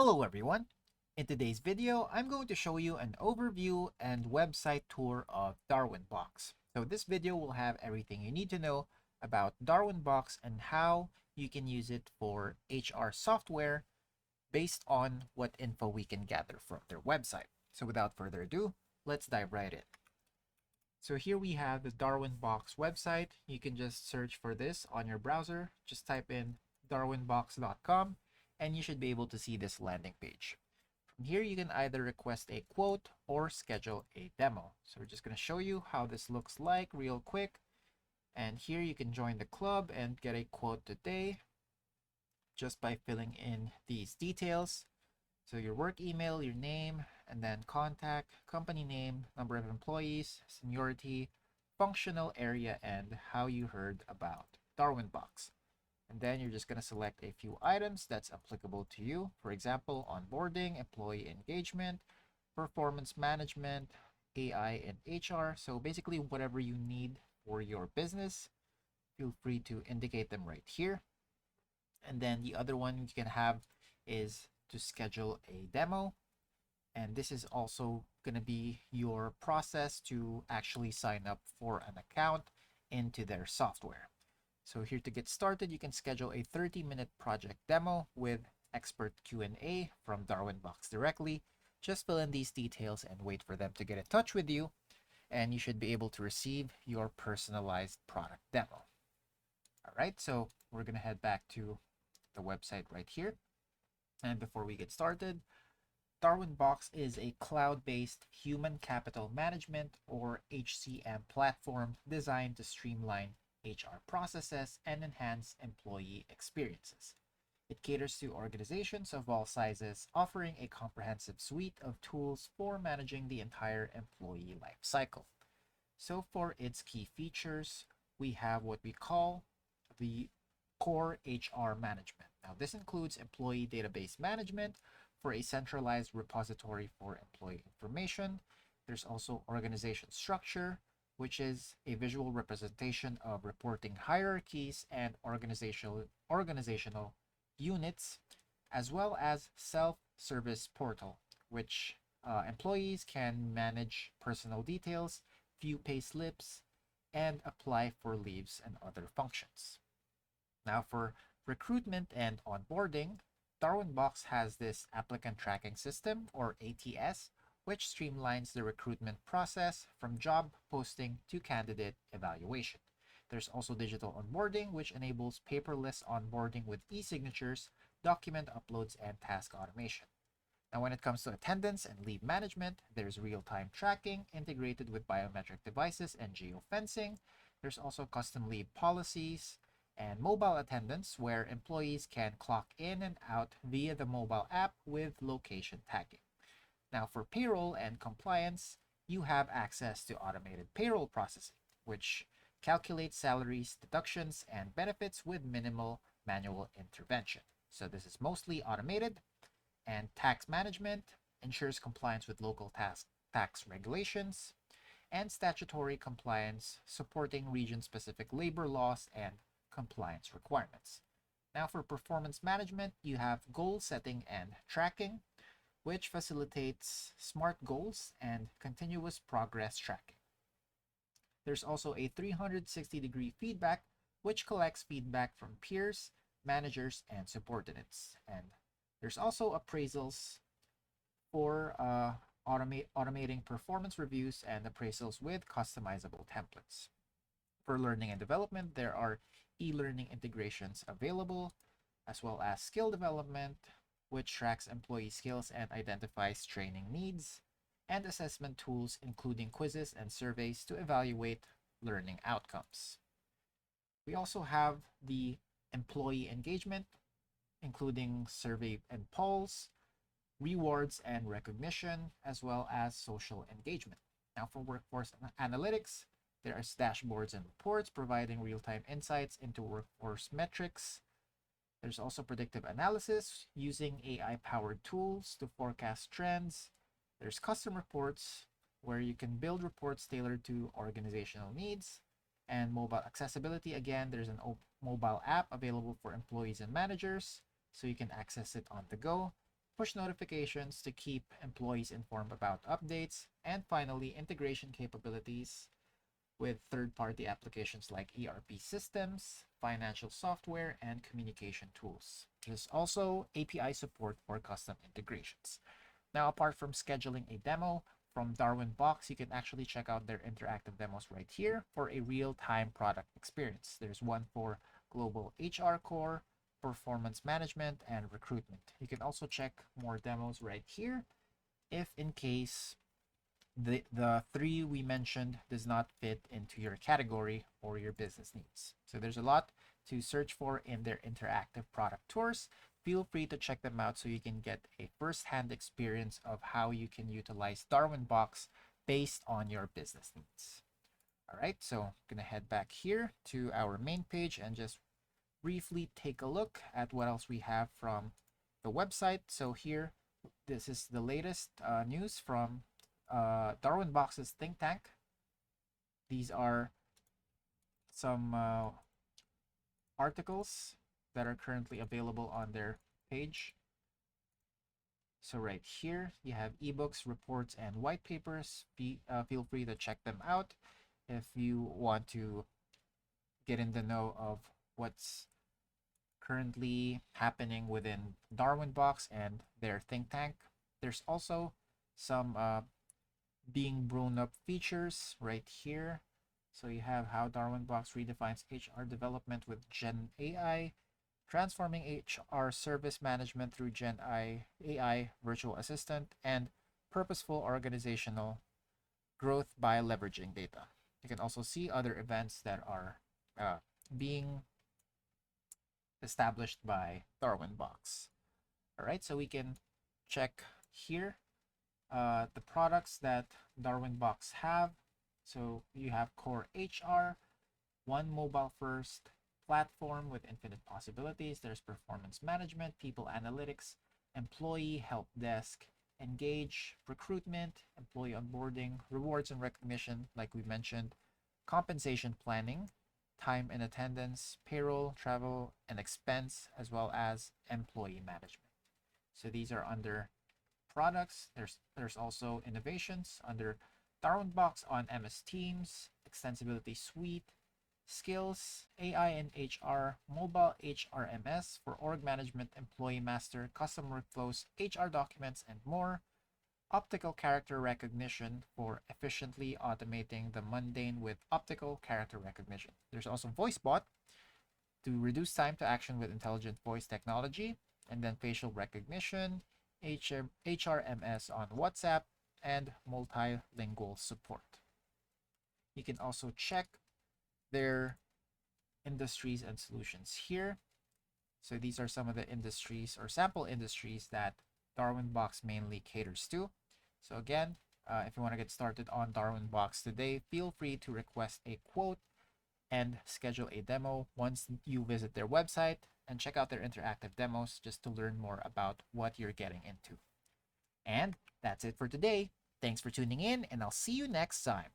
Hello everyone! In today's video, I'm going to show you an overview and website tour of Darwinbox. So this video will have everything you need to know about Darwinbox and how you can use it for HR software based on what info we can gather from their website. So without further ado, let's dive right in. So here we have the Darwinbox website. You can just search for this on your browser. Just type in darwinbox.com and you should be able to see this landing page. From here, you can either request a quote or schedule a demo. So we're just going to show you how this looks like real quick. And here you can join the club and get a quote today just by filling in these details. So your work email, your name, and then contact, company name, number of employees, seniority, functional area, and how you heard about Darwinbox. And then you're just going to select a few items that's applicable to you. For example, onboarding, employee engagement, performance management, AI and HR. So basically whatever you need for your business, feel free to indicate them right here. And then the other one you can have is to schedule a demo. And this is also going to be your process to actually sign up for an account into their software. So here to get started, you can schedule a 30-minute project demo with expert Q&A from Darwinbox directly. Just fill in these details and wait for them to get in touch with you, and you should be able to receive your personalized product demo. All right, so we're going to head back to the website right here. And before we get started, Darwinbox is a cloud-based human capital management or HCM platform designed to streamline HR processes and enhance employee experiences. It caters to organizations of all sizes, offering a comprehensive suite of tools for managing the entire employee life cycle. So for its key features, we have what we call the core HR management. Now this includes employee database management for a centralized repository for employee information. There's also organization structure, which is a visual representation of reporting hierarchies and organizational units, as well as self-service portal, which employees can manage personal details, view pay slips, and apply for leaves and other functions. Now for recruitment and onboarding, Darwinbox has this applicant tracking system, or ATS, which streamlines the recruitment process from job posting to candidate evaluation. There's also digital onboarding, which enables paperless onboarding with e-signatures, document uploads, and task automation. Now, when it comes to attendance and leave management, there's real-time tracking integrated with biometric devices and geofencing. There's also custom leave policies and mobile attendance, where employees can clock in and out via the mobile app with location tagging. Now for payroll and compliance, you have access to automated payroll processing, which calculates salaries, deductions, and benefits with minimal manual intervention. So this is mostly automated. And tax management ensures compliance with local tax regulations and statutory compliance, supporting region-specific labor laws and compliance requirements. Now for performance management, you have goal setting and tracking, which facilitates SMART goals and continuous progress tracking. There's also a 360-degree feedback, which collects feedback from peers, managers, and subordinates. And there's also appraisals for automating performance reviews and appraisals with customizable templates. For learning and development, there are e-learning integrations available, as well as skill development, which tracks employee skills and identifies training needs, and assessment tools, including quizzes and surveys to evaluate learning outcomes. We also have the employee engagement, including survey and polls, rewards and recognition, as well as social engagement. Now for workforce analytics, there are dashboards and reports providing real-time insights into workforce metrics. There's also predictive analysis using AI-powered tools to forecast trends. There's custom reports where you can build reports tailored to organizational needs. And mobile accessibility, again, there's an mobile app available for employees and managers, so you can access it on the go. push notifications to keep employees informed about updates, and finally, integration capabilities with third-party applications like ERP systems, financial software, and communication tools. There's also API support for custom integrations. Now, apart from scheduling a demo from Darwinbox, you can actually check out their interactive demos right here for a real-time product experience. There's one for global HR core, performance management, and recruitment. You can also check more demos right here if in case the three we mentioned does not fit into your category or your business needs. So there's a lot to search for in their interactive product tours. Feel free to check them out so you can get a first-hand experience of how you can utilize Darwinbox based on your business needs. All right, so I'm gonna head back here to our main page and just briefly take a look at what else we have from the website. So here, this is the latest news from Darwinbox's think tank. These are some articles that are currently available on their page. So right here, you have ebooks, reports, and white papers. Feel free to check them out if you want to get in the know of what's currently happening within Darwinbox and their think tank. There's also some being grown up features right here. So you have how Darwinbox redefines HR development with Gen AI, transforming HR service management through Gen AI virtual assistant, and purposeful organizational growth by leveraging data. You can also see other events that are being established by Darwinbox. All right, so we can check here the products that Darwinbox have. So you have Core HR, one mobile first platform with infinite possibilities. There's performance management, people analytics, employee help desk, engage, recruitment, employee onboarding, rewards and recognition, like we mentioned, compensation planning, time and attendance, payroll, travel and expense, as well as employee management. So these are under products. There's also innovations under Darwinbox on MS Teams, Extensibility Suite, Skills, AI and HR, Mobile HRMS for org management, employee master, custom workflows, HR documents, and more. Optical character recognition for efficiently automating the mundane with optical character recognition. There's also VoiceBot to reduce time to action with intelligent voice technology, and then facial recognition, HRMS on WhatsApp, and multilingual support. You can also check their industries and solutions here. So these are some of the industries or sample industries that Darwinbox mainly caters to. So again, if you want to get started on Darwinbox today, feel free to request a quote and schedule a demo once you visit their website and check out their interactive demos just to learn more about what you're getting into. And that's it for today. Thanks for tuning in, and I'll see you next time.